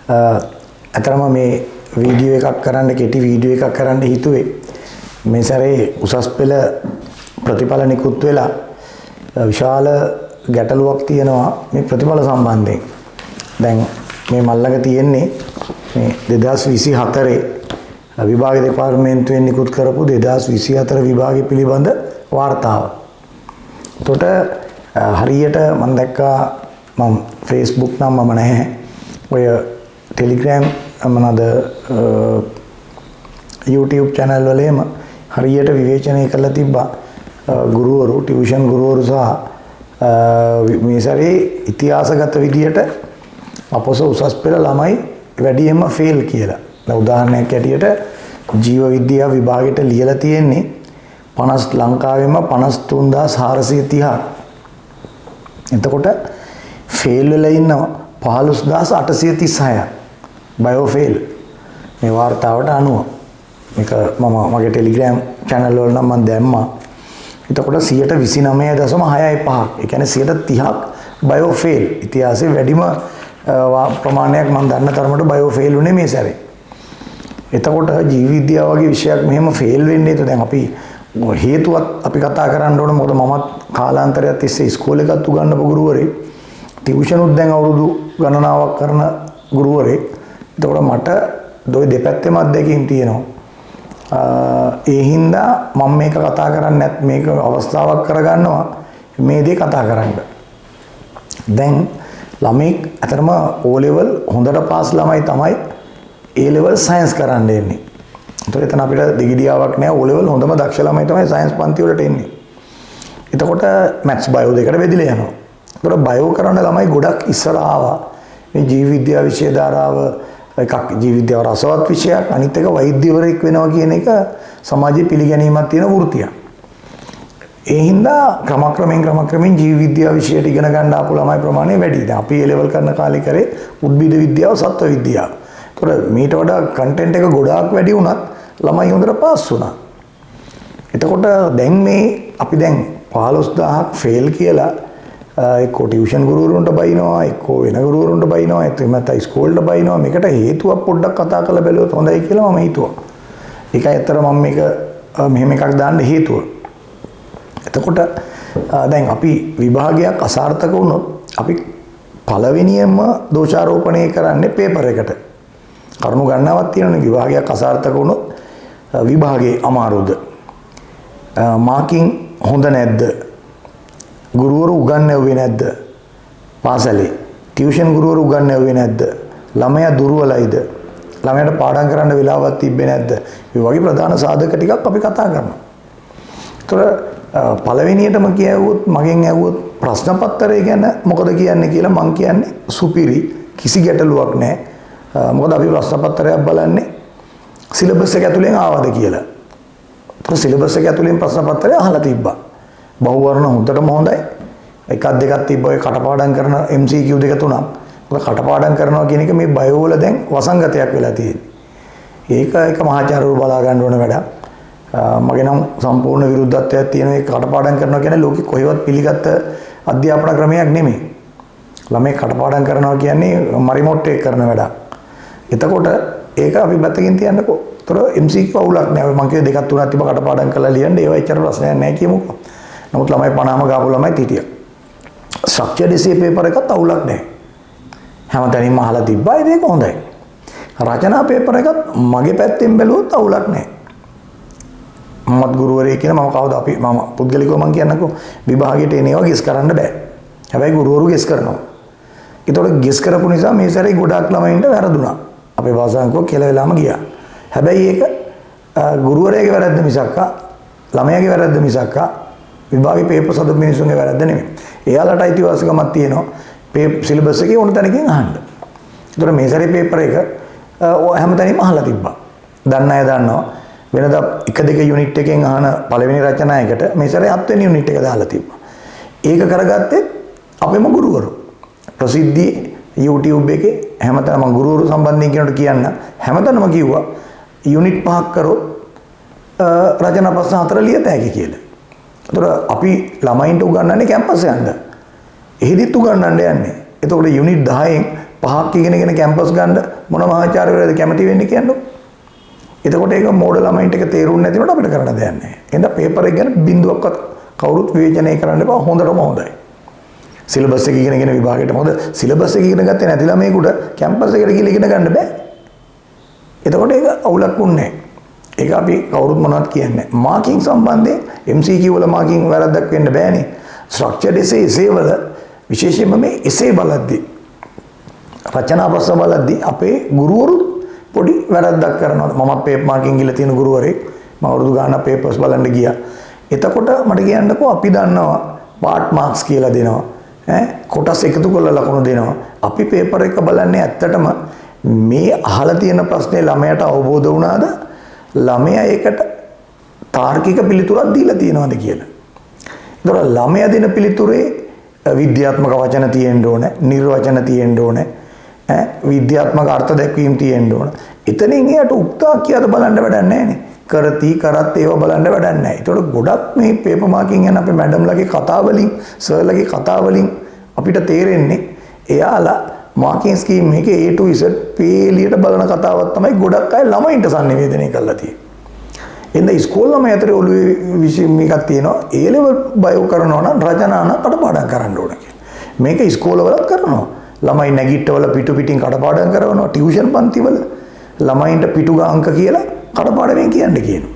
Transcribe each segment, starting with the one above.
අතරම මේ වීඩියෝ එකක් කරන්න කෙටි වීඩියෝ එකක් කරන්න හිතුවේ මේ සැරේ උසස් පෙළ ප්‍රතිඵල නිකුත් වෙලා විශාල ගැටලුවක් තියෙනවා මේ ප්‍රතිඵල සම්බන්ධයෙන්. දැන් මේ මල්ලක තියෙන්නේ මේ 2024 විභාග දෙපාර්තමේන්තුවෙන් නිකුත් කරපු 2024 විභාගය පිළිබඳ වාර්තාව. එතකොට හරියට මම දැක්කා මම Facebook නම් මම නැහැ. ඔය Telegram මොනවාද YouTube channel වලේම හරියට විවේචනය කරලා තිබ්බා ගුරුවරු ටියුෂන් ගුරුවරු සහ මේ සැරේ ඉතිහාසගත විදියට අපොස උසස් පෙළ ළමයි වැඩියෙන්ම ෆේල් කියලා. දැන් උදාහරණයක් ඇටියට ජීව විද්‍යාව විභාගයට ලියලා තියෙන්නේ 50 ලංකාවෙම 53430. එතකොට ෆේල් වෙලා ඉන්නවා 15836. බයෝ ෆේල් මේ වාර්තාවට අනුව මේක මම මගේ ටෙලිග්‍රෑම් channel වල නම් මම දැම්මා. එතකොට 29.65. ඒ කියන්නේ 30%ක් බයෝ ෆේල්. ඉතිහාසයේ වැඩිම ප්‍රමාණයක් මම දන්න තරමට බයෝ ෆේල් උනේ මේ සැරේ. එතකොට ජීව විද්‍යාව වගේ විෂයක් මෙහෙම ෆේල් වෙන්නේ දැන් අපි හේතුවත් අපි කතා කරන්න ඕන. මොකද මමත් කාලාන්තරයක් තිස්සේ ඉස්කෝලේ එකත් උගන්වපු ගුරුවරයෙක්. ටියුෂන් උත් දැන් අවුරුදු ගණනාවක් කරන ගුරුවරයෙක්. එතකොට මට දොයි දෙපැත්තෙම අත්දැකීම් තියෙනවා. ඒ හින්දා මම මේක කතා කරන්නේ මේක අවස්ථාවක් කරගන්නවා මේ දේ කතා කරන්න. දැන් ළමෙක් අතරම O level හොඳට පාස් ළමයි තමයි A level science කරන්න එන්නේ. ඒතර එතන අපිට දෙගිඩියාවක් නෑ. O level හොඳම දක්ෂ ළමයි තමයි science පන්ති වලට එන්නේ. එතකොට maths bio දෙකට බෙදලා යනවා. ඒතර bio කරන ළමයි ගොඩක් ඉස්සර ආවා. මේ ජීව විද්‍යාව විෂය ධාරාව එකක් ජීව විද්‍යාව රසවත් විෂයක්, අනිත් එක වෛද්‍යවරයෙක් වෙනවා කියන එක සමාජයේ පිළිගැනීමක් තියෙන වෘත්තියක්. ඒ හින්දා ක්‍රමක්‍රමයෙන් ජීව විද්‍යාව විෂයට ඉගෙන ගන්න ආපු ළමයි ප්‍රමාණය වැඩි. දැන් අපි A level කරන කාලේ කරේ උද්භිද විද්‍යාව, සත්ව විද්‍යාව. ඒතකොට මීට වඩා කන්ටෙන්ට් එක ගොඩාක් වැඩි වුණත් ළමයි හොඳට පාස් වුණා. එතකොට දැන් මේ අපි දැන් 15000ක් ෆේල් කියලා එක්කෝ ටියුෂන් ගුරුවරුන්ට බයිනවා, එක්කෝ වෙන ගුරුවරුන්ට බයිනවා, එතෙම නැත්නම් ඉස්කෝලේට බයිනවා. මේකට හේතුවක් පොඩ්ඩක් කතා කරලා බැලුවොත් හොඳයි කියලා මම හිතුවා. ඒකයි ඇත්තට මම මේක මෙහෙම එකක් දාන්න හේතුව. එතකොට දැන් අපි විභාගයක් අසාර්ථක වුණොත් අපි පළවෙනියෙන්ම දෝෂාරෝපණය කරන්නේ පේපර් එකට. කරුණු ගණනාවක් තියෙනනේ. විභාගයක් අසාර්ථක වුණොත් විභාගයේ අමාරුද? මාකින් හොඳ නැද්ද? ගුරුවරු උගන්වුවේ නැද්ද? පාසලේ ටියුෂන් ගුරුවරු උගන්වුවේ නැද්ද? ළමයා දුර්වලයිද? ළමයාට පාඩම් කරන්න වෙලාවක් තිබ්බේ නැද්ද? මේ වගේ ප්‍රධාන සාධක ටිකක් අපි කතා කරනවා. ඒතර පළවෙනියටම කියවුවොත් මගෙන් ඇහුවොත් ප්‍රශ්න පත්‍රය ගැන මොකද කියන්නේ කියලා මං කියන්නේ සුපිරි, කිසි ගැටලුවක් නැහැ. මොකද අපි ප්‍රශ්න පත්‍රයක් බලන්නේ සිලබස් එක ඇතුලෙන් ආවද කියලා. ඒතර සිලබස් එක ඇතුලෙන් ප්‍රශ්න පත්‍රය අහලා තිබ්බා. බහුවර්ණ හොඳටම හොඳයි. එකක් දෙකක් තිබ්බ ඔය කටපාඩම් කරන MCQ දෙක තුනක්. මොකද කටපාඩම් කරනවා කියන එක මේ බයෝ වල දැන් වසංගතයක් වෙලා තියෙන්නේ. ඒක මහාචාර්යවරු බලා ගන්න ඕන වැඩක්. මගේ නම් සම්පූර්ණ විරුද්ධත්වයක් තියෙන එක කටපාඩම් කරනවා කියන්නේ ලෝකෙ කොහෙවත් පිළිගත් අධ්‍යාපන ක්‍රමයක් නෙමෙයි. ළමයි කටපාඩම් කරනවා කියන්නේ මරිමොට්ටේ කරන වැඩක්. එතකොට ඒක අපි පැත්තකින් තියන්නකෝ. ඒතර MCQ අවුලක් නෑ. මම කිව්වේ දෙකක් තුනක් තිබ්බ කටපාඩම් කරලා ලියන්න ඒවා එච්චර ප්‍රශ්නයක් නෑ කියමුකෝ. නමුත් ළමයි 50ම ගාපු ළමයි හිටියා. ස්ට්‍රක්චර්ඩ් එසේ පේපර් එකත් අවුලක් නෑ. හැමතැනින්ම අහලා තිබ්බා ඒක හොඳයි. රචනා පේපර් එකත් මගේ පැත්තෙන් බැලුවොත් අවුලක් නෑ. මමත් ගුරුවරයෙක් කියන මම කවුද අපි මම පුද්ගලිකව මම කියන්නකෝ විභාගයට එනේවා ගෙස් කරන්න බෑ. හැබැයි ගුරුවරු ගෙස් කරනවා. ඒතකොට ගෙස් කරපු නිසා මේ සැරේ ගොඩාක් ළමයින්ට වැරදුනා. අපේ භාෂාංකෝ කියලා වෙලාම ගියා. හැබැයි ඒක ගුරුවරයාගේ වැරද්ද මිසක් ළමයාගේ වැරද්ද මිසක් විභාගේ පේපර් සදු මිනිසුන්ගේ වැරද්ද නෙමෙයි. එයාලට අයිතිවාසිකමක් තියෙනවා සිලබස් එකේ ඕන තැනකින් අහන්න. ඒතකොට මේ සැරේ පේපර් එක හැමතැනම අහලා තිබ්බා. දන්න අය දන්නවා. වෙනදා 1-2 යුනිට් එකෙන් අහන පළවෙනි රචනායකට මේ සැරේ 7 වෙනි යුනිට් එක දාලා තිබ්බා. ඒක කරගත්තේ අපේම ගුරුවරු. ප්‍රසිද්ධියේ YouTube එකේ හැමතැනම මම ගුරුවරු සම්බන්ධයෙන් කියනකොට කියන්න හැමතැනම කිව්වා යුනිට් 5ක් කරොත් රචනා ප්‍රශ්න 4 ලියත හැකි කියලා. ඒතර අපි ළමයින්ට උගන්වන්නේ කැම්පස් යන්න. එහෙදිත් උගන්වන්න යන්නේ. එතකොට යුනිට් 10න් 5ක් ඉගෙනගෙන කැම්පස් ගන්න මොන මහාචාර්යවරයාද කැමති වෙන්නේ කියන්නේ? එතකොට ඒක මෝඩ ළමයින්ට ඒක තේරුන්නේ නැති වුණාට අපිට කරන්න දෙයක් නැහැ. එහෙනම් පේපර් එක ගැන බින්දුවක්වත් කවුරුත් විවේචනය කරන්න එපා. හොඳටම හොඳයි. සිලබස් එක ඉගෙනගෙන විභාගයට මොකද සිලබස් එක ඉගෙන ගත්තේ නැති ළමයෙකුට කැම්පස් එකට ගිහලා ඉගෙන ගන්න බෑ. එතකොට ඒක අවුලක් වුන්නේ නැහැ. ඒක අපි කවුරුත් මොනවත් කියන්නේ නැහැ. මාකින් සම්බන්ධයෙන් MCQ වල මාකින් වැරද්දක් වෙන්න බෑනේ. ස්ට්‍රක්චර්ඩ් එසේ වල විශේෂයෙන්ම මේ එසේ බලද්දී රචනා ප්‍රශ්න බලද්දී අපේ ගුරුවරු පොඩි වැරද්දක් කරනවා. මමත් පේපර් මාකින් ගිහලා තියෙන ගුරුවරයෙක් මම අවුරුදු ගාණක් පේපර්ස් බලන්න ගියා. එතකොට මට කියන්නකෝ අපි දන්නවා පාර්ට් මාක්ස් කියලා දෙනවා. කොටස් එකතු කරලා ලකුණු දෙනවා. අපි පේපර් එක බලන්නේ ඇත්තටම මේ අහලා තියෙන ප්‍රශ්නේ ළමයට අවබෝධ වුණාද? ළමයා ඒකට තාර්කික පිළිතුරක් දීලා තියෙනවද කියලා. ඒතකොට ළමයා දෙන පිළිතුරේ විද්‍යාත්මක වචන තියෙන්න ඕනේ, නිර්වචන තියෙන්න ඕනේ, විද්‍යාත්මක අර්ථ දැක්වීම් තියෙන්න ඕනේ. එතනින් එයාට උක්තාක්‍යයද බලන්න වැඩක් නැහැ නේ. කරති කරත් ඒව බලන්න වැඩක් නැහැ. ඒතකොට ගොඩක් මේ පේපර් මාකින් යන අපේ මැඩම්ලගේ කතා වලින්, සර්ලගේ කතා වලින් අපිට තේරෙන්නේ එයාලා මාකින් ස්කීම් එකේ A to Z පේලියට බලන කතාවක් තමයි ගොඩක් අය ළමයින්ට sannivedanaya කරලා තියෙන්නේ. එන්න ඉස්කෝල ළමයි අතරේ ඔළුවේ විශේෂ මේකක් තියෙනවා. A level බයෝ කරනවා නම් රචනා නම් කටපාඩම් කරන්න ඕන කියලා. මේක ඉස්කෝල වලත් කරනවා. ළමයි නැගිට්ටවල පිටු පිටින් කටපාඩම් කරනවා. ටියුෂන් පන්ති වල ළමයින්ට පිටු අංක කියලා කටපාඩමෙන් කියන්න කියනවා.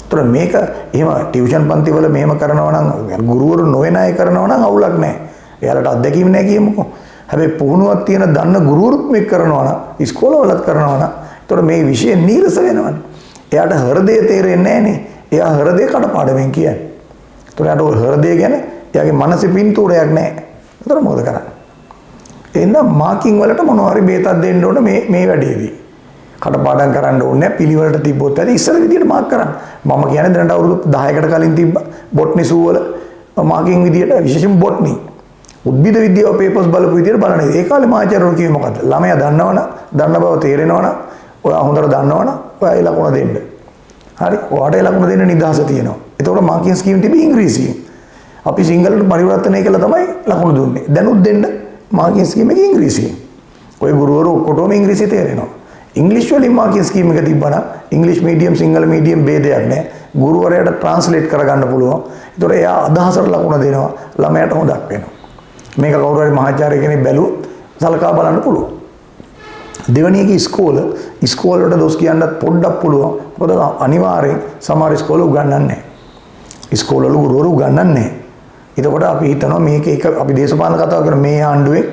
ඒතර මේක එහෙම ටියුෂන් පන්ති වල මෙහෙම කරනවා නම් ගුරුවරු නොවන අය කරනවා නම් අවුලක් නැහැ. එයාලට අත්දැකීම් නැහැ කියමුකෝ. හැබැයි පුහුණුවක් තියෙන දන්න ගුරුවරුත් මේක කරනවා නම් ඉස්කෝලවලත් කරනවා නම් ඒතර මේ විෂය නීරස වෙනවනේ. එයාට හෘදය තේරෙන්නේ නැහනේ. එයා හෘදය කටපාඩමෙන් කියන්නේ. ඒතර එයාට හෘදය ගැන එයාගේ මනසේ පින්තූරයක් නැහැ. ඒතර මොකද කරන්නේ? එහෙනම් මාකින් වලට මොනවා හරි බේතක් දෙන්න ඕන මේ වැඩේදී. කටපාඩම් කරන්න ඕනේ පිළිවෙලට තිබ්බොත් ඇති ඉස්සර විදියට මාක් කරන්න. මම කියන්නේ දැනට අවුරුදු 10කට කලින් තිබ්බ බොට්නි සූ වල මාකින් විදියට විශේෂයෙන් බොට්නි උද්භිද විද්‍යාව පේපර්ස් බලපු විදියට බලන්න. ඒ කාලේ මාචාර්යවරු කිව්වේ මොකද්ද? ළමයා දන්නවනම් දන්න බව තේරෙනවනම් ඔයා හොඳට දන්නවනම් ඔයා ඒ ලකුණ දෙන්න. හරි. ඔයාට ඒ ලකුණ දෙන්න නිදහස තියෙනවා. එතකොට මාකින් ස්කීම් තිබි ඉංග්‍රීසියෙන්. අපි සිංහලට පරිවර්තනය කළා තමයි ලකුණු දුන්නේ. දැනුත් දෙන්න මාකින් ස්කීම් එක ඉංග්‍රීසියෙන්. ඔය ගුරුවරු ඔක්කොටම ඉංග්‍රීසි තේරෙනවා. ඉංග්‍රීසි වලින් මාකින් ස්කීම් එක තිබ්බනම් ඉංග්‍රීසි මීඩියම් සිංහල මීඩියම් ભેදයක් නැහැ. ගුරුවරයාට ට්‍රාන්ස්ලේට් කරගන්න පුළුවන්. ඒතකොට එයා අදහසට ලකුණ දෙනවා. ළමයාට හොඳක් වෙනවා. මේක කවුරු හරි මහාචාර්ය කෙනෙක් බැලුවොත් සලකා බලන්න පුළුවන්. දෙවෙනි එක ඉස්කෝල වලට දොස් කියන්නත් පොඩ්ඩක් පුළුවන්. මොකද අනිවාර්යෙන් සමහර ඉස්කෝල උගන්වන්නේ නැහැ. ඉස්කෝල වල ගුරුවරු උගන්වන්නේ නැහැ. එතකොට අපි හිතනවා මේක එක අපි දේශපාලන කතාව කරන මේ ආණ්ඩුවේ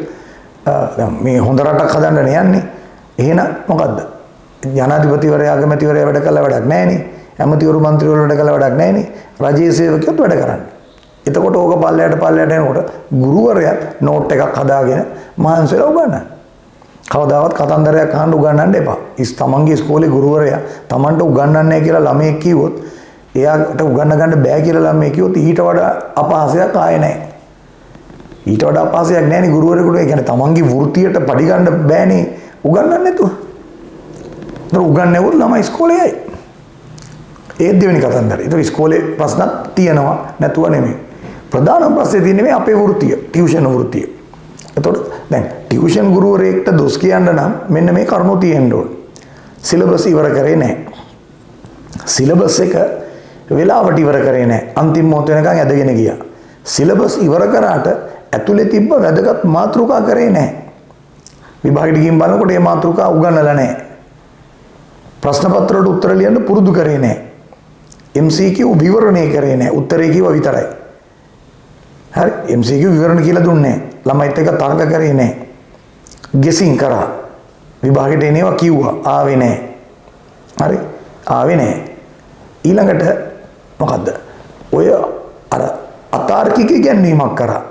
මේ හොඳ රටක් හදන්න යන්නේ. එහෙනම් මොකද්ද? ජනාධිපතිවරයා අගමැතිවරයා වැඩ කළා වැඩක් නැහැ නේ. ඇමතිවරු මන්ත්‍රීවරු වැඩ කළා වැඩක් නැහැ නේ. රජයේ සේවකයොත් වැඩ කරන්නේ. එතකොට ඕක පල්ලයට එනකොට ගුරුවරයා නෝට් එකක් හදාගෙන මහන්සියලා උගන්වන්න. කවදාවත් කතන්දරයක් අහන්න උගන්වන්න එපා. තමන්ගේ ඉස්කෝලේ ගුරුවරයා තමන්ට උගන්වන්නේ නැහැ කියලා ළමයෙක් කිව්වොත් එයාට උගන්ව ගන්න බෑ කියලා ළමයෙක් කිව්වොත් ඊට වඩා අපහාසයක් ආයේ නැහැ. ඊට වඩා අපහාසයක් නැහැ නේ ගුරුවරයෙකුට. ඒ කියන්නේ තමන්ගේ වෘත්තියට පඩි ගන්න බෑනේ උගන්වන්නේ නැතුව. ඒක උගන්වන්නවොත් ළමයි ඉස්කෝලේ යයි. ඒ දෙවෙනි කතන්දරේ. ඒක ඉස්කෝලේ ප්‍රශ්නක් තියෙනවා නැතුව නෙමෙයි. ප්‍රධාන ප්‍රශ්නේ තියෙන්නේ මේ අපේ වෘත්තිය, ටියුෂන් වෘත්තිය. එතකොට දැන් ටියුෂන් ගුරුවරයෙක්ට දොස් කියන්න නම් මෙන්න මේ කරුණු තියෙන්න ඕනේ. සිලබස් ඉවර කරේ නැහැ. සිලබස් එක වෙලාවට ඉවර කරේ නැහැ. අන්තිම මොහොත වෙනකන් ඇදගෙන ගියා. සිලබස් ඉවර කරාට ඇතුලේ තිබ්බ වැදගත් මාතෘකා කරේ නැහැ. විභාගෙට ගිහින් බලනකොට මේ මාතෘකා උගන්වලා නැහැ. ප්‍රශ්න පත්‍ර වලට උත්තර ලියන්න පුරුදු කරේ නැහැ. MCQ විවරණය කරේ නැහැ. උත්තරේ කිව්ව විතරයි. හරි. MCQ විවරණ කියලා දුන්නේ නැහැ. ළමයිත් එක්ක තර්ක කරේ නැහැ. ගෙසින් කරා. විභාගෙට එනවා කිව්වා. ආවේ නැහැ. හරි. ආවේ නැහැ. ඊළඟට මොකද්ද? ඔය අර අතාර්කික ඉගැන්වීමක් කරා.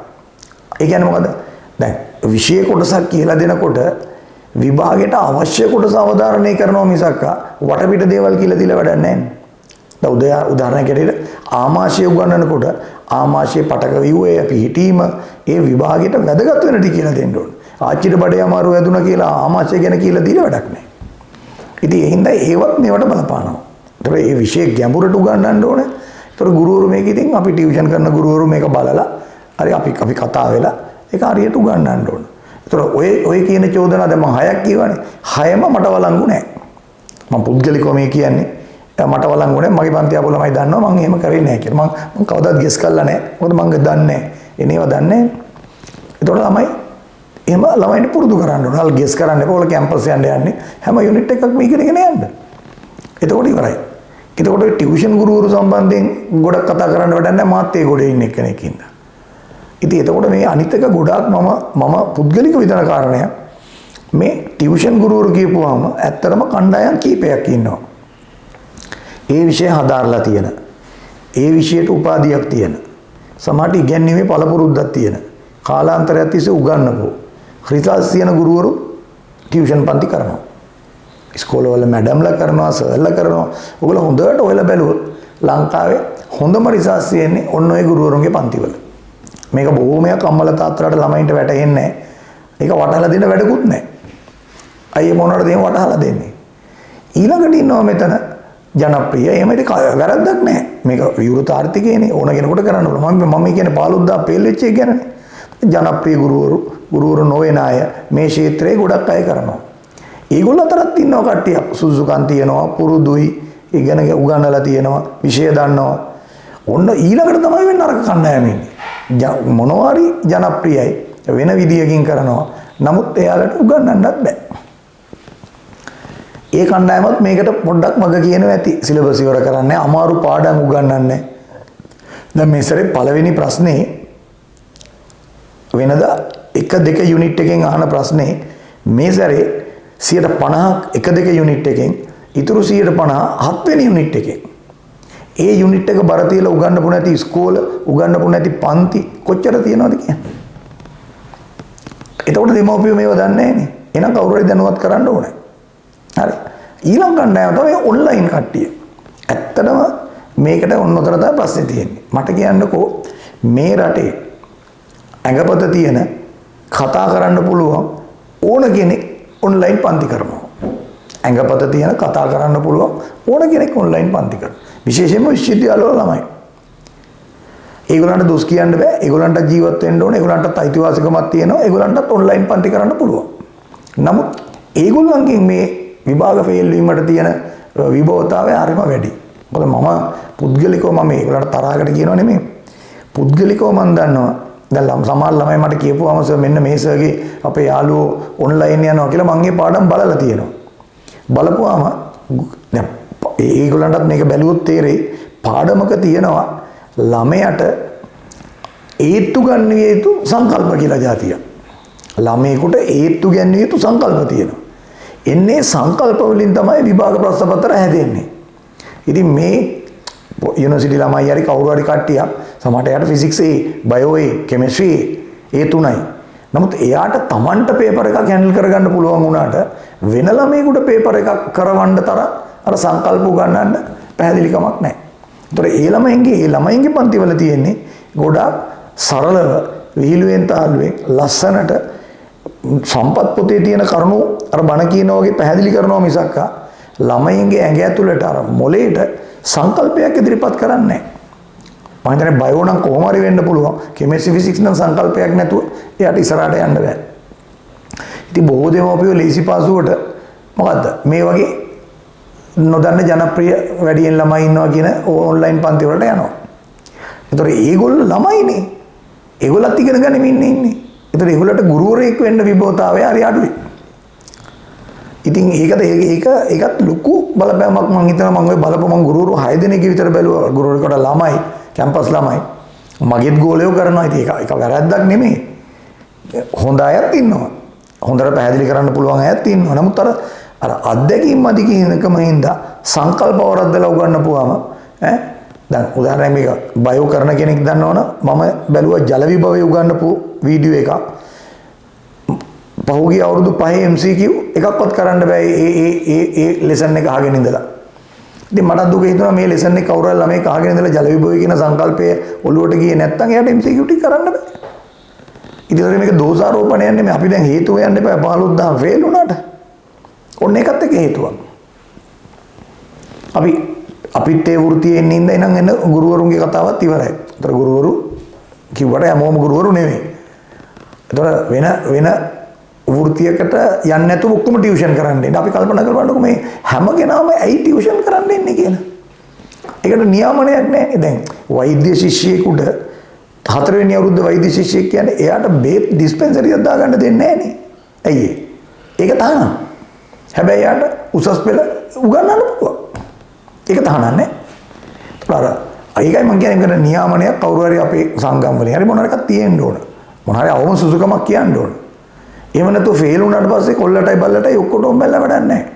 ඒ කියන්නේ මොකද්ද? දැන් විෂය කොටසක් කියලා දෙනකොට විභාගයට අවශ්‍ය කොටස අවධාරණය කරනවා මිසක් වටපිට දේවල් කියලා දීලා වැඩක් නැහැ. දැන් උදාහරණයකට ආමාශය උගන්වනකොට ආමාශයේ පටක ව්‍යුහය පිහිටීම ඒ විභාගයට වැදගත් වෙන ටික කියලා දෙන්න ඕනේ. ආච්චිට බඩේ අමාරු වැදුනා කියලා ආමාශය ගැන කියලා දීලා වැඩක් නැහැ. ඉතින් ඒ හින්දා ඒවත් මේවට බලපානවා. ඒතර මේ විෂය ගැඹුරට උගන්වන්න ඕනේ. ඒතර ගුරුවරු මේක ඉතින් අපි ටියුෂන් කරන ගුරුවරු මේක බලලා හරි අපි කතා වෙලා ඒක හරියට උගන්වන්න ඕනේ. ඒතර ඔය කියන චෝදනා දැන් මම 6ක් කියවනේ. 6ම මට වළංගු නැහැ. මම පුද්ගලිකව මේ කියන්නේ මට වළංගු නැහැ. මගේ පන්ති ආපු ළමයි දන්නවා මම එහෙම කරේ නැහැ කියලා. මම කවදාවත් ගෙස් කරලා නැහැ. මොකද මම දන්නේ නැහැ. එනේව දන්නේ නැහැ. ඒතකොට ළමයි එහෙම ළමයින්ට පුරුදු කරන්න ඕන. අල් ගෙස් කරන්න එපා. ඔයාලා කැම්පස් යන්නේ හැම යුනිට් එකක්ම ඉගෙනගෙන යන්න. එතකොට ඉවරයි. එතකොට ටියුෂන් ගුරුවරු සම්බන්ධයෙන් ගොඩක් කතා කරන්න වැඩක් නැහැ. මාත් ඒ ගොඩේ ඉන්න කෙනෙක් ඉන්න. ඉතින් එතකොට මේ අනිත් එක ගොඩාක් මම පුද්ගලික විතර කාරණයක්. මේ ටියුෂන් ගුරුවරු කියපුවාම ඇත්තටම කණ්ඩායම් කීපයක් ඉන්නවා. ඒ විෂය හදාarලා තියෙන. ඒ විෂයට උපාධියක් තියෙන. සමහරට ඉගැන්වීමේ පළපුරුද්දක් තියෙන. කාලාන්තරයක් තිස්සේ උගන්වපු. රිසර්ච් තියෙන ගුරුවරු ටියුෂන් පන්ති කරනවා. ඉස්කෝලවල මැඩම්ලා කරනවා, සර්ලා කරනවා. ඔයගොල්ලෝ හොඳට ඔයලා බැලුවොත් ලංකාවේ හොඳම රිසර්ච් තියෙන්නේ ඔන්න ඔය ගුරුවරුන්ගේ පන්තිවල. මේක බොහෝමයක් අම්මලා තාත්තලාට ළමයින්ට වැටහෙන්නේ නැහැ. ඒක වටහලා දෙන්න වැඩකුත් නැහැ. අයියේ මොනවටද එහෙම වටහලා දෙන්නේ? ඊළඟට ඉන්නවා මෙතන ජනප්‍රිය. එහෙම ඉතින් වැරද්දක් නැහැ. මේක විවෘත ආර්ථිකයනේ ඕන කෙනෙකුට කරන්න පුළුවන්. මම කියන්නේ 15000 පෙල් වෙච්ච එක ගැනනේ. ජනප්‍රිය ගුරුවරු නොවන අය මේ ක්ෂේත්‍රයේ ගොඩක් අය කරනවා. ඒගොල්ලෝ අතරත් ඉන්නවා කට්ටියක්. සුසුකන් තියෙනවා, පුරුදුයි, ඉගෙන උගන්වලා තියෙනවා, විෂය දන්නවා. ඔන්න ඊළඟට තමයි වෙන්නේ අර කණ්ඩායම ඉන්නේ. මොනවාරි ජනප්‍රියයි වෙන විදියකින් කරනවා. නමුත් එයාලට උගන්වන්නත් බෑ. ඒ කණ්ඩායමත් මේකට පොඩ්ඩක් මග කියනවා ඇති. සිලබස් ඉවර කරන්නේ අමාරු පාඩම් උගන්වන්නේ. දැන් මේ සැරේ පළවෙනි ප්‍රශ්නේ වෙනදා 1-2 යුනිට් එකෙන් අහන ප්‍රශ්නේ මේ සැරේ 50% 1-2 යුනිට් එකෙන් ඉතුරු 50% 7 වෙනි යුනිට් එකෙන්. ඒ යුනිට් එක බර තියලා උගන්වපු නැති ඉස්කෝල උගන්වපු නැති පන්ති කොච්චර තියෙනවද කියන්නේ. එතකොට දෙමව්පියෝ මේව දන්නේ නැහනේ. එහෙනම් කවුරු හරි දැනුවත් කරන්න ඕනේ. හරි. ඊළඟ කණ්ඩායම තමයි ඔන්ලයින් කට්ටිය. ඇත්තටම මේකට ඔන්නතර තමයි ප්‍රශ්නේ තියෙන්නේ. මට කියන්නකෝ මේ රටේ ඇඟපත තියෙන කතා කරන්න පුළුවන් ඕන කෙනෙක් ඔන්ලයින් පන්ති කරනවා. ඇඟපත තියෙන කතා කරන්න පුළුවන් ඕන කෙනෙක් ඔන්ලයින් පන්ති කරනවා. විශේෂයෙන්ම විශ්වවිද්‍යාලවල ළමයි. ඒගොල්ලන්ට දොස් කියන්න බෑ. ඒගොල්ලන්ට ජීවත් වෙන්න ඕනේ. ඒගොල්ලන්ටත් අයිතිවාසිකමක් තියෙනවා. ඒගොල්ලන්ටත් ඔන්ලයින් පන්ති කරන්න පුළුවන්. නමුත් ඒගොල්ලන්ගෙන් මේ විභාග ෆේල් වීමට තියෙන විභවතාවය හරිම වැඩි. මොකද මම පුද්ගලිකව මම ඒගොල්ලන්ට තරහකට කියනව නෙමෙයි. පුද්ගලිකව මම දන්නවා. දැන් සමහර ළමයි මට කියපුවාම සර් මෙන්න මේ සර්ගේ අපේ යාළුවෝ ඔන්ලයින් යනවා කියලා මම ඒ පාඩම් බලලා තියෙනවා. බලපුවාම දැන් ඒගොල්ලන්ටත් මේක බැලුවොත් තේරෙයි පාඩමක තියෙනවා ළමයට ඒත්තු ගන්නිය යුතු සංකල්ප කියලා જાතියක්. ළමයෙකුට ඒත්තු ගන්නිය යුතු සංකල්ප තියෙනවා. එන්නේ සංකල්ප වලින් තමයි විභාග ප්‍රශ්න පත්‍ර හැදෙන්නේ. ඉතින් මේ යුනිවර්සිටි ළමයි හරි කවුරු හරි කට්ටියක් සමහරට එයාට ෆිසික්ස් ඒ, බයෝ ඒ, කෙමිස්ට්‍රි ඒ තුනයි. නමුත් එයාට Tamanට පේපර් එකක් හැන්ඩල් කරගන්න පුළුවන් වුණාට වෙන ළමයෙකුට පේපර් එකක් කරවන්න තරම් අර සංකල්ප උගන්නන්න පැහැදිලිකමක් නැහැ. ඒතර ඒ ළමයින්ගේ පන්තිවල තියෙන්නේ ගොඩාක් සරලව විහිළුවෙන් තාළුවෙන් ලස්සනට සම්පත් පොතේ තියෙන කරුණු අර බණ කියනා වගේ පැහැදිලි කරනවා මිසක් ළමයින්ගේ ඇඟ ඇතුළට අර මොලේට සංකල්පයක් ඉදිරිපත් කරන්නේ නැහැ. මම හිතන්නේ බයෝ නම් කොහොම හරි වෙන්න පුළුවන්. කෙමිස්ට්‍රි ෆිසික්ස් නම් සංකල්පයක් නැතුව එයාට ඉස්සරහට යන්න බෑ. ඉතින් බොහෝ දෙමව්පියෝ ලේසි පාසුවට මොකද්ද මේ වගේ නොදන්න ජනප්‍රිය වැඩියෙන් ළමයි ඉන්නවා කියන ඔන්ලයින් පන්ති වලට යනවා. ඒතර ඒගොල්ලෝ ළමයිනේ. ඒගොල්ලත් ඉගෙන ගනිමින් ඉන්නේ. ඒතර ඒගොල්ලන්ට ගුරුවරයෙක් වෙන්න විභවතාවය හරි අඩුයි. ඉතින් ඒකත් ලොකු බලපෑමක් මම හිතනවා. මම ඔය බලපු මම ගුරුවරු 6 දෙනෙක් විතර බැලුවා. ගුරුවරයෙකුට ළමයි කැම්පස් ළමයි මගෙත් ගෝලයෝ කරනවා. ඉතින් ඒක වැරද්දක් නෙමෙයි. හොඳ අයත් ඉන්නවා. හොඳට පැහැදිලි කරන්න පුළුවන් අයත් ඉන්නවා. නමුත් අර අත්දැකීම් අධි කියනකම හින්දා සංකල්ප වරද්දලා උගන්නපුවාම දැන් උදාහරණයක් මේක බයෝ කරන කෙනෙක් දන්නවනම් මම බැලුවා ජල විභවයේ උගන්නපු වීඩියෝ එකක්. පහුගිය අවුරුදු 5 MCQ එකක්වත් කරන්න බෑ ඒ ලෙසන් එක අහගෙන ඉඳලා. ඉතින් මට දුක හිතුණා මේ ලෙසන් එක කවුරු හරි ළමයි අහගෙන ඉඳලා ජල විභවය කියන සංකල්පය ඔළුවට ගියේ නැත්නම් එයාට MCQ ටික කරන්න බෑ. ඉතින් මේක දෝෂාරෝපණයක් නෙමෙයි. අපි දැන් හේතුව යන්න එපා 15000 ෆේල් වුණාට. ඔන්න ඒකත් එක හේතුවක්. අපිත් ඒ වෘත්තියේ ඉන්න ඉඳන් එන ගුරුවරුන්ගේ කතාවත් ඉවරයි. ඒතර ගුරුවරු කිව්වට හැමෝම ගුරුවරු නෙමෙයි. ඒතර වෙන වෘත්තියකට යන්නේ නැතුව ඔක්කොම ටියුෂන් කරන්න ඉන්න. අපි කල්පනා කරනකොට මේ හැම කෙනාම ඇයි ටියුෂන් කරන්න ඉන්නේ කියලා. ඒකට නියාමනයක් නැහැ. දැන් වෛද්‍ය ශිෂ්‍යයෙකුට 4 වෙනි අවුරුද්ද වෛද්‍ය ශිෂ්‍යයෙක් කියන්නේ එයාට බේත් ඩිස්පෙන්සරි එකක් දාගන්න දෙන්නේ නැහැ නේ. ඇයි ඒ? ඒක තහනම්. හැබැයි එයාට උසස් පෙළ උගන්වන්න පුළුවන්. ඒක තහනම් නේ. ඒකයි මම කියන්නේ මේකට නියාමනයක් කවුරු හරි අපේ සංගම් වලින් හරි මොනවා එකක් තියෙන්න ඕන. මොනවා හරි අවම සුසුකමක් කියන්න ඕන. එහෙම නැතුව ෆේල් වුණාට පස්සේ කොල්ලටයි බල්ලටයි ඔක්කොටම බැලලා වැඩක් නැහැ.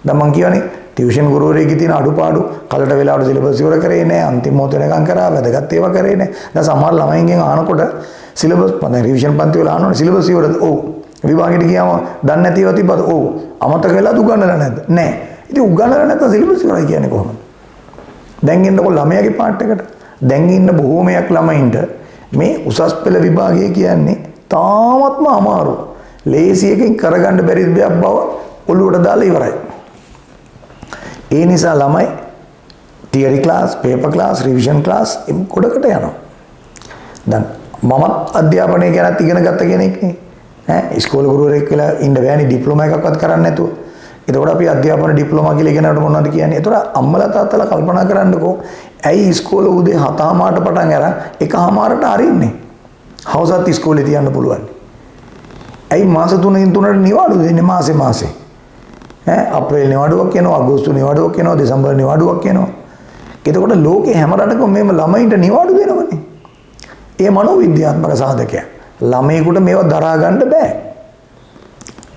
දැන් මම කියවනේ ටියුෂන් ගුරුවරයෙක්ගේ තියෙන අඩුපාඩු කලට වෙලාවට සිලබස් ඉවර කරේ නැහැ. අන්තිම මොහොත වෙනකම් කරා වැදගත් ඒවා කරේ නැහැ. දැන් සමහර ළමයින්ගෙන් අහනකොට සිලබස් දැන් රිවිෂන් පන්ති වල අහනවනේ සිලබස් ඉවරද? ඔව්. විභාගෙට ගියාම දන්නේ නැති ඒවා තිබ්බද? ඔව්. අමතක වෙලාද උගන්නලා නැද්ද? නැහැ. ඉතින් උගන්නලා නැත්නම් සිලබස් ඉවරයි කියන්නේ කොහොමද? දැන් ඉන්නකො ළමයාගේ පාර්ට් එකට දැන් ඉන්න බොහෝමයක් ළමයින්ට මේ උසස් පෙළ විභාගය කියන්නේ තාමත්ම අමාරු. ලේසියකින් කරගන්න බැරි දෙයක් බව ඔළුවට දාලා ඉවරයි. ඒ නිසා ළමයි theory class, paper class, revision class ගොඩකට යනවා. දැන් මමත් අධ්‍යාපනය ගැනත් ඉගෙන ගත්ත කෙනෙක් නේ. ඈ ඉස්කෝලේ ගුරුවරයෙක් වෙලා ඉන්න බෑනේ ඩිප්ලෝමා එකක්වත් කරන්න නැතුව. එතකොට අපි අධ්‍යාපන ඩිප්ලෝමා කියලා ඉගෙනනකොට මොනවද කියන්නේ? එතකොට අම්මලා තාත්තලා කල්පනා කරන්නකෝ ඇයි ඉස්කෝලේ උදේ 7:00ට පටන් අරන් 1:00ට අරින්නේ? හවසත් ඉස්කෝලේ තියන්න පුළුවන්. ඇයි මාස 3න් 3ට නිවාඩු දෙන්නේ මාසේ? අප්‍රේල් නිවාඩුවක් එනවා, අගෝස්තු නිවාඩුවක් එනවා, දෙසැම්බර් නිවාඩුවක් එනවා. එතකොට ලෝකේ හැම රටකම මේම ළමයින්ට නිවාඩු දෙනවනේ. ඒ මනෝවිද්‍යාත්මක සාධකයක්. ළමයෙකුට මේව දරා ගන්න බෑ.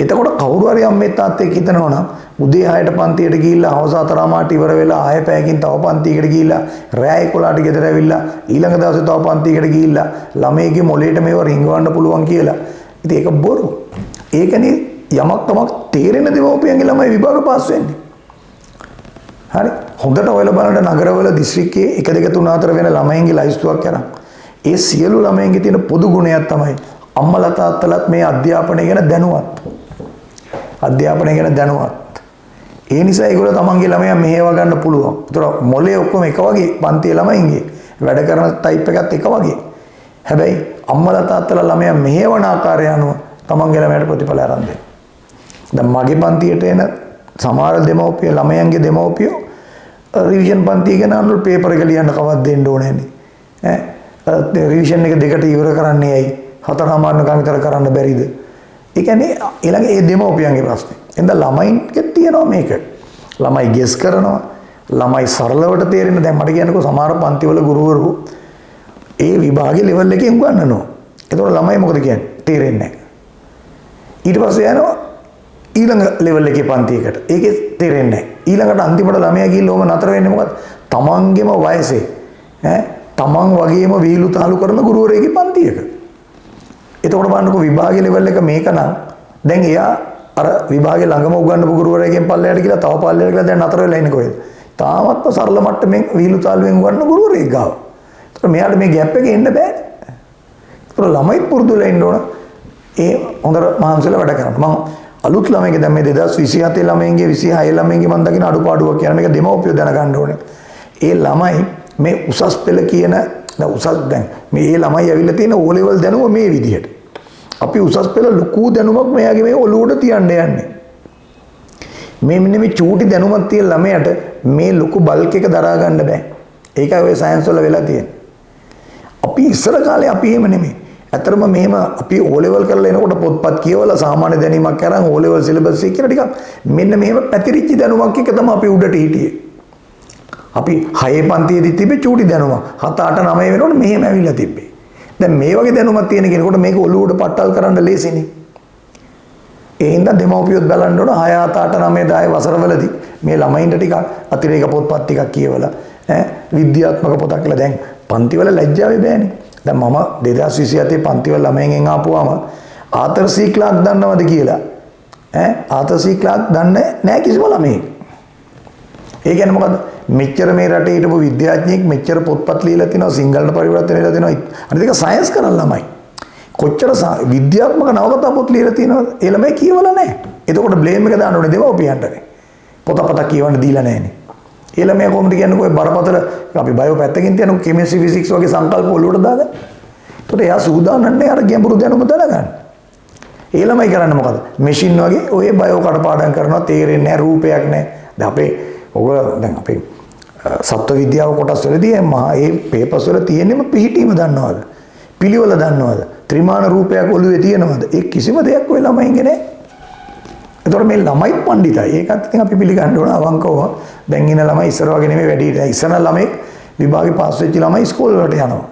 එතකොට කවුරු හරි අම්මේ තාත්තෙක් හිතනවා නම් උදේ 6ට පන්තියට ගිහිල්ලා හවස 4:00ට ඉවර වෙලා ආයෙ පැයකින් තව පන්තියකට ගිහිල්ලා රෑ 11ට ගෙදර ඇවිල්ලා ඊළඟ දවසේ තව පන්තියකට ගිහිල්ලා ළමයිගේ මොළේට මේව රිංගවන්න පුළුවන් කියලා. ඉතින් ඒක බොරු. ඒකනේ යමක් තමක් තේරෙන දෙමව්පියන්ගේ ළමයි විභාග පාස් වෙන්නේ. හරි. හොඳට ඔයලා බලන්න නගරවල දිස්ත්‍රික්කයේ 1 2 3 4 වෙන ළමයින්ගේ ලයිස්තුවක් කරන්. ඒ සියලු ළමයින්ගේ තියෙන පොදු ගුණයක් තමයි අම්මලා තාත්තලාත් මේ අධ්‍යාපනය ගැන දැනුවත්. අධ්‍යාපනය ගැන දැනුවත්. ඒ නිසා ඒගොල්ලෝ තමන්ගේ ළමයා මෙහෙව ගන්න පුළුවන්. ඒතර මොලේ ඔක්කොම එක වගේ පන්තියේ ළමයින්ගේ වැඩ කරන ටයිප් එකත් එක වගේ. හැබැයි අම්මලා තාත්තලා ළමයා මෙහෙවන ආකාරය අනුව තමන්ගේ ළමයාට ප්‍රතිඵල අරන් දෙනවා. දැන් මගේ පන්තියට එන සමහර දෙමව්පිය ළමයන්ගේ දෙමව්පියෝ රිවිෂන් පන්තිය ගැන අනුර පේපර් එක ලියන්න කවවත් දෙන්න ඕනේ නැහැ. රිවිෂන් එක දෙකට ඉවර කරන්නේ ඇයි? 4:00 විතර කරන්න බැරිද? ඒ කියන්නේ ඊළඟ ඒ දෙමව්පියන්ගේ ප්‍රශ්නේ. එහෙනම් ළමයින්ගේ තියෙනවා මේක. ළමයි ගෙස් කරනවා. ළමයි සරලවට තේරෙන දැන් මට කියන්නකෝ සමහර පන්තිවල ගුරුවරු ඒ විභාගේ ලෙවල් එකෙන් උගන්වනවා. ඒතකොට ළමයි මොකද කියන්නේ? තේරෙන්නේ නැහැ. ඊට පස්සේ යනවා ඊළඟ ලෙවල් එකේ පන්තියකට. ඒකේ තේරෙන්නේ නැහැ. ඊළඟට අන්තිමට ළමයා ගිහිල්ලා ඕම නතර වෙන්නේ මොකද? තමන්ගේම වයසේ තමන් වගේම වීලු තාලු කරන ගුරුවරයෙක්ගේ පන්තියක. එතකොට බලන්නකෝ විභාගයේ ලෙවල් එක මේක නම් දැන් එයා අර විභාගයේ ළඟම උගන්වපු ගුරුවරයෙක්ගෙන් පල්ලෙහාට ගිහලා තව පල්ලෙහාට ගිහලා දැන් නතර වෙලා ඉන්නේ කොහෙද? තාමත්ම සරල මට්ටමින් වීලු තාලුවෙන් උගන්වන ගුරුවරයෙක් ගාව. ඒතකොට මෙයාට මේ ગેප් එකේ එන්න බෑනේ. ඒතකොට ළමයි පුරුදුලා ඉන්න ඕන. ඒ හොඳට මහන්සිලා වැඩ කරන්න. මම අලුත් ළමයිගේ දැන් මේ 2027 ළමයින්ගේ 26 ළමයින්ගේ මම දකින අඩුපාඩුවක් කියන මේක දෙමව්පියෝ දැනගන්න ඕනේ. ඒ ළමයි මේ උසස් පෙළ කියන උසස් දැන් මේ ළමයි ඇවිල්ලා තියෙන O level දැනුම මේ විදිහට. අපි උසස් පෙළ ලොකු දැනුමක් මෙයාගේ මේ ඔළුවට තියන්න යන්නේ. මේ මෙන්න මේ චූටි දැනුමක් තියෙන ළමයට මේ ලොකු බල්ක් එක දරා ගන්න බෑ. ඒකයි ඔය සයන්ස් වල වෙලා තියෙන්නේ. අපි ඉස්සර කාලේ අපි එහෙම නෙමෙයි. ඇත්තටම මෙහෙම අපි O level කරලා එනකොට පොත්පත් කියවලා සාමාන්‍ය දැනීමක් අරන් O level සිලබස් එක කියලා ටිකක් මෙන්න මෙහෙම පැතිරිච්ච දැනුමක් එක තමයි අපි උඩට හිටියේ. අපි 6 පන්තියේදී තිබ්බේ චූටි දැනුම 7 8 9 වෙනකොට මෙහෙම ඇවිල්ලා තිබ්බේ. දැන් මේ වගේ දැනුමක් තියෙන කෙනෙකුට මේක ඔළුවට පට්ටල් කරන්න ලේසිනේ. ඒ හින්දා දෙමව්පියොත් බලන්න ඕන 6 7 8 9 10 වසරවලදී මේ ළමයින්ට ටිකක් අතිරේක පොත්පත් ටිකක් කියවලා විද්‍යාත්මක පොතක් කියලා දැන් පන්තිවල ලැජ්ජාවේ බෑනේ. දැන් මම 2027 පන්තිවල ළමයින්ගෙන් ආපුවාම ආතර් සී ක්ලාක් දන්නවද කියලා ආතර් සී ක්ලාක් දන්නේ නැහැ කිසිම ළමයෙක්. ඒ කියන්නේ මොකද්ද? මෙච්චර මේ රටේ හිටපු විද්‍යාඥයෙක් මෙච්චර පොත්පත් ලියලා තිනවා සිංහලට පරිවර්තන වෙලා තිනවා අනිත් එක සයන්ස් කරන ළමයි කොච්චර විද්‍යාත්මක නවකතා පොත් ලියලා තිනවද ඒ ළමයි කියවලා නැහැ. එතකොට බ්ලේම් එක දාන්න ඕනේ දෙමව්පියන්ටනේ. පොතපත කියවන්න දීලා නැහැනේ. ඒ ළමයා කොහොමද කියන්නේ කොයි බරපතල අපි බයෝ පැත්තකින් තියන කෙමිස්ට්‍රි ෆිසික්ස් වගේ සංකල්ප ඔලුවට දාගන්න. එතකොට එයා සූදානම් නැහැ අර ගැඹුරු දැනුම දැනගන්න. ඒ ළමයි කරන්නේ මොකද? මැෂින් වගේ ඔය බයෝ කටපාඩම් කරනවා තේරෙන්නේ නැහැ රූපයක් නැහැ. දැන් අපේ ඔයගොල්ලෝ දැන් අපේ සත්ව විද්‍යාව කොටස් වලදී ඒ පේපර්ස් වල තියෙන්නම පිහිටීම දන්නවද? පිළිවෙල දන්නවද? ත්‍රිමාන රූපයක් ඔළුවේ තියෙනවද? ඒ කිසිම දෙයක් ඔය ළමයින්ගේ නැහැ. ඒතකොට මේ ළමයි පඬිතයි. ඒකත් ඉතින් අපි පිළිගන්න ඕන අවංකව. දැන් ඉන්න ළමයි ඉස්සර වගේ නෙමෙයි වැඩි. ඉස්සර ළමයි විභාගේ පාස් වෙච්ච ළමයි ඉස්කෝල වලට යනවා.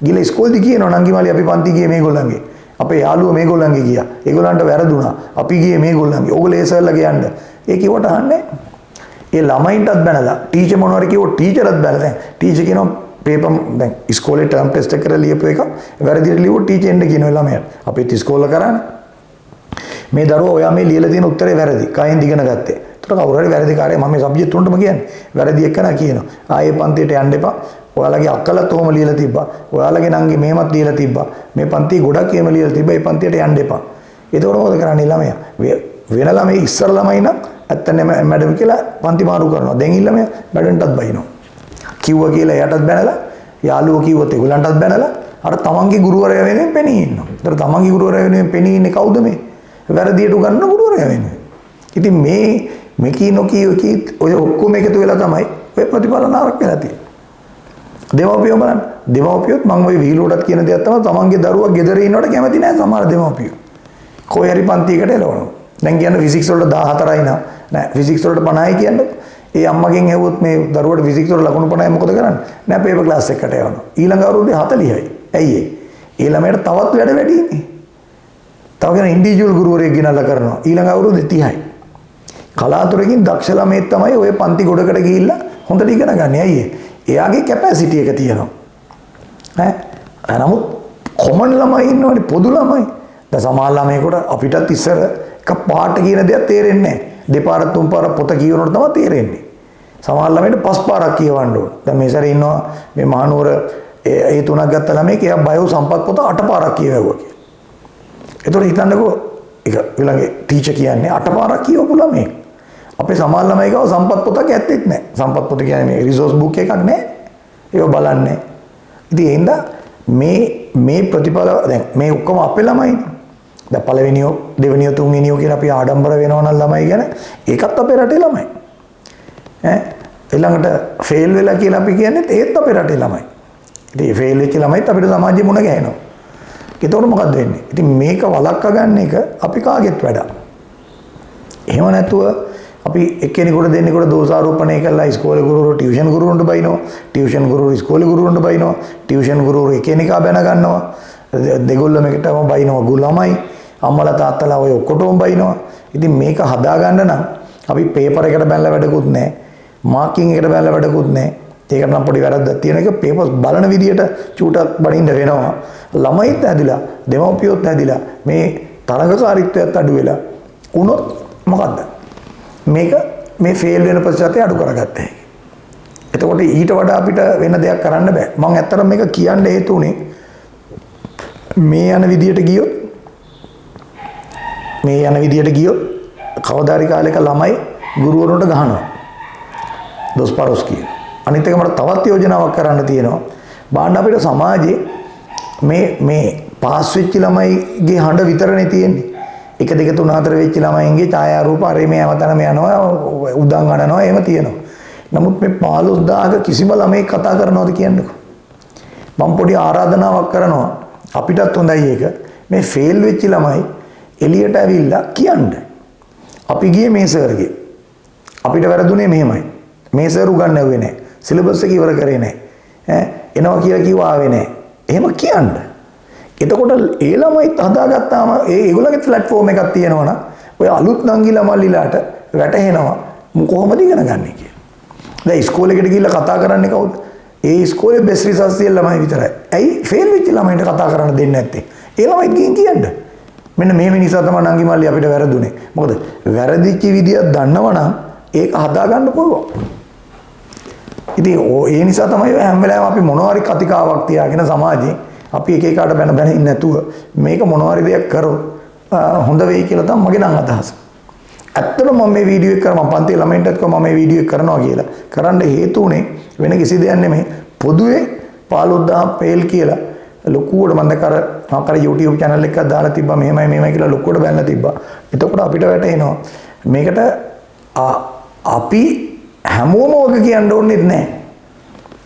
ගිහලා ඉස්කෝලේදී කියනවා නංගිමාලි අපි පන්ති ගියේ මේගොල්ලන්ගේ. අපේ යාළුවෝ මේගොල්ලන්ගේ ගියා. ඒගොල්ලන්ට වැරදුනා. අපි ගියේ මේගොල්ලන්ගේ. ඕගොල්ලෝ ඒ සර්ලා කියන්න. ඒ කිව්වට අහන්නේ. ඒ ළමයින්ටත් බැනලා ටීචර් මොනවාරි කිව්වොත් ටීචර්ත් බැලලා දැන් ටීචර් කියනවා පේපර් දැන් ඉස්කෝලේ ටර්ම් ටෙස්ට් එක කරලා ලියපු එක වැරදිට ලියුවොත් ටීචර් එන්න කියනවා ළමයාට. අපිත් ඉස්කෝල කරානේ. මේ දරුවා ඔයා මේ ලියලා තියෙන උත්තරේ වැරදි. කයින් දිගන ගත්තේ. ඒතර කවුරු හරි වැරදි කාර්යය මම මේ සබ්ජෙක්ට් තුනටම කියන්නේ. වැරදි එක්කන කියනවා. ආයේ පන්තියට යන්න එපා. ඔයාලගේ අක්කලත් ඔහොම ලියලා තිබ්බා. ඔයාලගේ නංගි මෙහෙමත් ලියලා තිබ්බා. මේ පන්තියේ ගොඩක් එහෙම ලියලා තිබ්බා. ඒ පන්තියට යන්න එපා. එතකොට මොකද කරන්නේ ළමයා? වෙන ළමයි ඉස්සර ළමයි නම් ඇත්තනේ මැඩම් කියලා පන්ති මාරු කරනවා. දැන් ඉන්න ළමයා මැඩම්ටත් බයිනවා. කිව්වා කියලා එයාටත් බැනලා යාළුවෝ කිව්වොත් ඒගොල්ලන්ටත් බැනලා අර තමන්ගේ ගුරුවරයා වෙනුවෙන් පෙනී ඉන්නවා. ඒතර තමන්ගේ ගුරුවරයා වෙනුවෙන් පෙනී ඉන්නේ කවුද මේ? වැරදියට උගන්වන ගුරුවරයා වෙනුවෙන්. ඉතින් මේකී නොකී ඔය ඔක්කොම එකතු වෙලා තමයි ඔය ප්‍රතිඵල නාරක වෙලා තියෙන්නේ. දෙමව්පියෝ බලන්න. දෙමව්පියොත් මම ওই විහිළුවටත් කියන දෙයක් තමයි තමන්ගේ දරුවා ගෙදර ඉන්නවට කැමති නැහැ සමහර දෙමව්පියෝ. කොහේ හරි පන්තියකට එලවනවා. දැන් කියන්නේ ෆිසික්ස් වලට 14යි නෑ ෆිසික්ස් වලට 50යි කියන්නේ. ඒ අම්මගෙන් ඇහුවොත් මේ දරුවට ෆිසික්ස් වල ලකුණු 50යි මොකද කරන්නේ? නෑ පේපර් ක්ලාස් එකකට යවනවා. ඊළඟ අවුරුද්දේ 40යි. ඇයි ඒ? ඒ ළමයට තවත් වැඩ වැඩිනේ. තව කෙනෙක් ඉන්ඩිවිජුවල් ගුරුවරයෙක් ගෙනල්ලා කරනවා. ඊළඟ අවුරුද්දේ 30යි. කලාතුරකින් දක්ෂ ළමයෙක් තමයි ওই පන්ති ගොඩකට ගිහිල්ලා හොඳට ඉගෙන ගන්න. ඇයි ඒ? එයාගේ කැපැසිටි එක තියෙනවා. නමුත් කොමන් ළමයි ඉන්නවනේ පොදු ළමයි. දැන් සමහර ළමයෙකුට අපිටත් ඉස්සර එක පාට කියන දෙයක් තේරෙන්නේ නැහැ. දෙපාර තුන් පාර පොත කියවනකොට තමයි තේරෙන්නේ. සමහර ළමයිට පස් පාරක් කියවන්න ඕන. දැන් මේ සැරේ ඉන්නවා මේ මහනුවර ඒ තුනක් ගත්ත ළමයෙක් එයා බයෝ සම්පත් පොත 8 පාරක් කියවුවා කියලා. ඒතකොට හිතන්නකෝ ඒක ඊළඟේ ටීචර් කියන්නේ 8 පාරක් කියවපු ළමයෙක්. අපේ සමහර ළමයි ගාව සම්පත් පොතක් ඇත්තෙත් නැහැ. සම්පත් පොත කියන්නේ මේ රිසෝස් බුක් එකක් නැහැ. ඒක බලන්නේ. ඉතින් ඒ හින්දා මේ ප්‍රතිඵල දැන් මේ ඔක්කොම අපේ ළමයිනේ. දැන් පළවෙනියෝ දෙවෙනියෝ තුන්වෙනියෝ කියලා අපි ආඩම්බර වෙනවා නම් ළමයි ගැන ඒකත් අපේ රටේ ළමයි. ඊළඟට ෆේල් වෙලා කියලා අපි කියන්නේ ඒත් අපේ රටේ ළමයි. ඉතින් මේ ෆේල් වෙච්ච ළමයිත් අපිට සමාජෙ මුණ ගැහෙනවා. ඒතකොට මොකද්ද වෙන්නේ? ඉතින් මේක වළක්වා ගන්න එක අපි කාගෙත් වැඩක්. එහෙම නැතුව අපි එක්කෙනෙකුට දෙන්නෙකුට දෝෂාරෝපණය කරලා ඉස්කෝලේ ගුරුවරු ටියුෂන් ගුරුවරුන්ට බයිනවා. ටියුෂන් ගුරුවරු ඉස්කෝලේ ගුරුවරුන්ට බයිනවා. ටියුෂන් ගුරුවරු එකිනෙකා බැන ගන්නවා. දෙගොල්ලම එකටම බයිනවා ළමයි. අම්මලා තාත්තලා ඔය ඔක්කොටම බයිනවා. ඉතින් මේක හදාගන්න නම් අපි පේපර් එකට බැලලා වැඩකුත් නැහැ. මාකින් එකට බැලලා වැඩකුත් නැහැ. ඒකට නම් පොඩි වැරද්දක් තියෙන එක පේපර්ස් බලන විදියට චූටක් බඩින්න වෙනවා. ළමයිත් ඇදිලා, දෙමව්පියොත් ඇදිලා මේ තරඟකාරීත්වයත් අඩු වෙලා උනොත් මොකද්ද? මේ ෆේල් වෙන ප්‍රතිශතය අඩු කරගත්ත හැකි. එතකොට ඊට වඩා අපිට වෙන දෙයක් කරන්න බෑ. මම ඇත්තටම මේක කියන්න හේතු උනේ මේ යන විදියට ගියොත් කවදාරි කාලයක ළමයි ගුරුවරුන්ට ගහනවා. දොස්පරොස් කියන. අනිත් එක මට තවත් යෝජනාවක් කරන්න තියෙනවා. බාන්න අපිට සමාජයේ මේ පාස් වෙච්ච ළමයිගේ හඬ විතරනේ තියෙන්නේ. 1 2 3 4 වෙච්ච ළමයින්ගේ ඡායාරූප අරේ මේ අවතනම යනවා උදන් අඬනවා එහෙම තියෙනවා. නමුත් මේ 15000ක කිසිම ළමයි කතා කරනවද කියන්නකෝ. මම පොඩි ආරාධනාවක් කරනවා. අපිටත් හොඳයි ඒක. මේ ෆේල් වෙච්ච ළමයි එළියට ඇවිල්ලා කියන්න. අපි ගියේ මේ සර්ගේ. අපිට වැරදුනේ මෙහෙමයි. මේ සර් උගන්වුවේ නැහැ. සිලබස් එක ඉවර කරේ නැහැ. එනවා කියලා කිව්වා ආවේ නැහැ. එහෙම කියන්න. එතකොට ඒ ළමයිත් හදාගත්තාම ඒගොල්ලන්ගේ ප්ලැට්ෆෝම් එකක් තියෙනවා නම් ඔය අලුත් නංගිලා මල්ලිලාට වැටහෙනවා කොහොමද ඉගෙන ගන්න කියලා. දැන් ඉස්කෝලේකට ගිහිල්ලා කතා කරන්නේ කවුද? ඒ ඉස්කෝලේ බෙස්ට් රිසල්ට්ස් තියෙන ළමයි විතරයි. ඇයි ෆේල් වෙච්ච ළමයින්ට කතා කරන්න දෙන්නේ නැත්තේ? ඒ ළමයිත් ගිහින් කියන්න. මෙන්න මේ නිසා තමයි නංගි මල්ලි අපිට වැරදුනේ. මොකද වැරදිච්ච විදියක් දන්නවනම් ඒක හදාගන්න පුළුවන්. ඉතින් ඒ නිසා තමයි හැම වෙලාවෙම අපි මොනවාරි කතිකාවක් තියාගෙන සමාජයේ අපි එක එකාට බැන ඉන්නේ නැතුව මේක මොනවාරි දෙයක් කරොත් හොඳ වෙයි කියලා තමයි මගේ නම් අදහස. ඇත්තටම මම මේ වීඩියෝ එක කරා මම පන්ති ළමයින්ටත් කිව්වා මම මේ වීඩියෝ එක කරනවා කියලා. කරන්න හේතු උනේ වෙන කිසි දෙයක් නෙමෙයි. පොදුවේ 15000 ෆේල් කියලා ලොකුවට මම දැක්ක අර YouTube channel එකක් දාලා තිබ්බා මෙහෙමයි කියලා ලොකුවට බැලලා තිබ්බා. එතකොට අපිට වැටෙනවා මේකට අපි හැමෝම වගේ කියන්න ඕනේ නැහැ.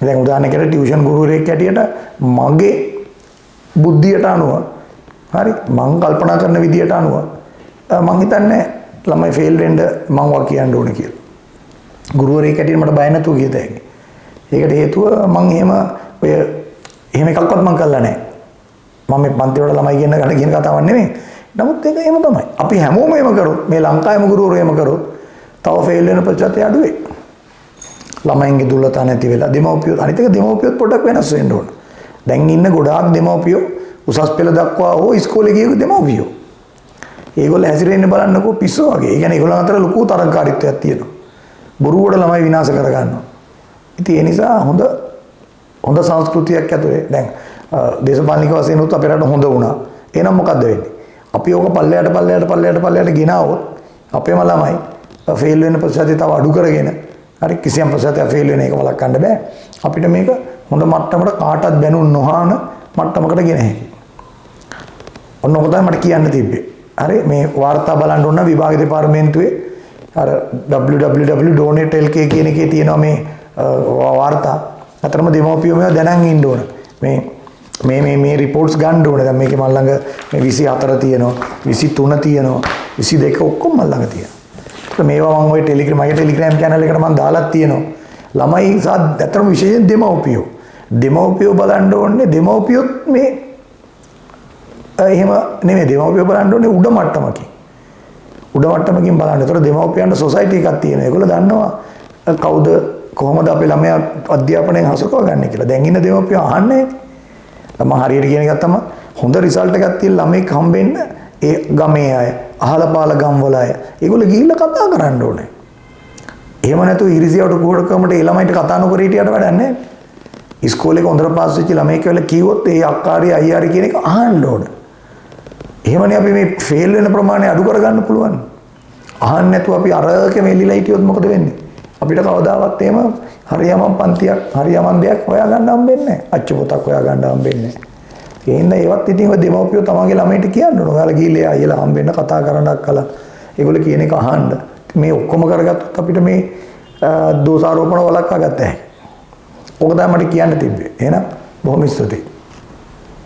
දැන් උදාහරණයකට ටියුෂන් ගුරුවරයෙක් හැටියට මගේ බුද්ධියට අනුව හරි මම කල්පනා කරන විදියට අනුව මම හිතන්නේ ළමයි ෆේල් වෙන්න මම වා කියන්න ඕනේ කියලා. ගුරුවරයෙක් හැටියට මට බය නැතුව කියත හැකියි. ඒකට හේතුව මම එහෙම එකක්වත් මම කළා නැහැ. මම මේ පන්ති වල ළමයි කියන කතාවක් නෙමෙයි. නමුත් ඒක එහෙම තමයි. අපි හැමෝම එහෙම කරොත් මේ ලංකාවේම ගුරුවරු එහෙම කරොත් තව ෆේල් වෙන ප්‍රතිශතය අඩු වෙයි. ළමයින්ගේ දුර්වලතා නැති වෙලා දෙමව්පියෝ අනිත් එක දෙමව්පියොත් පොඩ්ඩක් වෙනස් වෙන්න ඕන. දැන් ඉන්න ගොඩාක් දෙමව්පියෝ උසස් පෙළ දක්වා හෝ ඉස්කෝලේ ගිය දෙමව්පියෝ. ඒගොල්ලෝ හැසිරෙන්නේ බලන්නකෝ පිස්සෝ වගේ. ඒ කියන්නේ ඒගොල්ලන් අතර ලොකු තරංකාරීත්වයක් තියෙනවා. බොරුවට ළමයි විනාශ කර ගන්නවා. ඉතින් ඒ නිසා හොඳ සංස්කෘතියක් ඇතුලේ දැන් දේශපාලනික වශයෙන් උත් අපේ රට හොඳ වුණා. එහෙනම් මොකද්ද වෙන්නේ? අපි ඕක පල්ලයට ගෙනාවොත් අපේම ළමයි ෆේල් වෙන ප්‍රතිශතය තව අඩු කරගෙන හරි කිසියම් ප්‍රතිශතයක් ෆේල් වෙන එක වළක්වන්න බෑ. අපිට මේක හොඳ මට්ටමකට කාටවත් බැනුම් නොහාන මට්ටමකට ගෙන හැකියි. ඔන්න ඔක තමයි මට කියන්න තිබ්බේ. හරි මේ වාර්තා බලන්න ඕන විභාග දෙපාර්තමේන්තුවේ අර www.donate.lk කියන එකේ තියෙනවා මේ වාර්තා. අතරම දෙමව්පියෝ මේවා දැනන් ඉන්න ඕන. මේ රිපෝට්ස් ගන්න ඕනේ. දැන් මේකේ මල් ළඟ මේ 24 තියෙනවා, 23 තියෙනවා, 22 ඔක්කොම මල් ළඟ තියෙනවා. මේවා මම ওই මගේ ටෙලිග්‍රෑම් channel එකට මම දාලා තියෙනවා. ළමයි අතරම විශේෂයෙන් දෙමව්පියෝ බලන්න ඕනේ. දෙමව්පියොත් මේ එහෙම නෙමෙයි දෙමව්පියෝ බලන්න ඕනේ උඩ මට්ටමකින්. බලන්න. ඒතර දෙමව්පියන්ට සොසයිටි එකක් තියෙනවා. ඒගොල්ලෝ දන්නවා කවුද කොහොමද අපේ ළමයා අධ්‍යාපනයෙන් හසුරව ගන්න කියලා. දැන් ඉන්න දෙමව්පියෝ අහන්නේ නැහැ. මම හරියට කියන එකක් තමයි හොඳ රිසල්ට් එකක් තියෙන ළමෙක් හම්බෙන්න ඒ ගමේ අය, අහලපාල ගම්වල අය ඒගොල්ලෝ ගිහිල්ලා කතා කරන්න ඕනේ. එහෙම නැතුව ඉරිසියාවට කුහුඩකමට ඒ ළමයිට කතා නොකර හිටියට වැඩක් නැහැ. ඉස්කෝලේ එක හොඳට පාස් වෙච්ච ළමයෙක් කියලා කිව්වොත් ඒ අක්කාරි අයියාරි කියන එක අහන්න ඕනේ. එහෙමනේ අපි මේ ෆේල් වෙන ප්‍රමාණය අඩු කරගන්න පුළුවන්. අහන්න නැතුව අපි අරක මෙල්ලිලා හිටියොත් මොකද වෙන්නේ? අපිට කවදාවත් එහෙම හරියම පන්තියක් හරියම දෙයක් හොයාගන්න හම්බෙන්නේ නැහැ. අච්චු පොතක් හොයාගන්න හම්බෙන්නේ නැහැ. ඒ හින්දා ඒවත් ඉතින් ඔය දෙමව්පියෝ තමන්ගේ ළමයිට කියන්න ඕන. ඔයාලා ගිහලා අයියලා හම්බෙන්න කතා කරන්නක් කළා. ඒගොල්ලෝ කියන එක අහන්න. මේ ඔක්කොම කරගත්තොත් අපිට මේ දෝෂාරෝපණ වළක්වා ගන්න හැකියි. ඕක තමයි මට කියන්න තිබ්බේ. එහෙනම් බොහොම ස්තුතියි.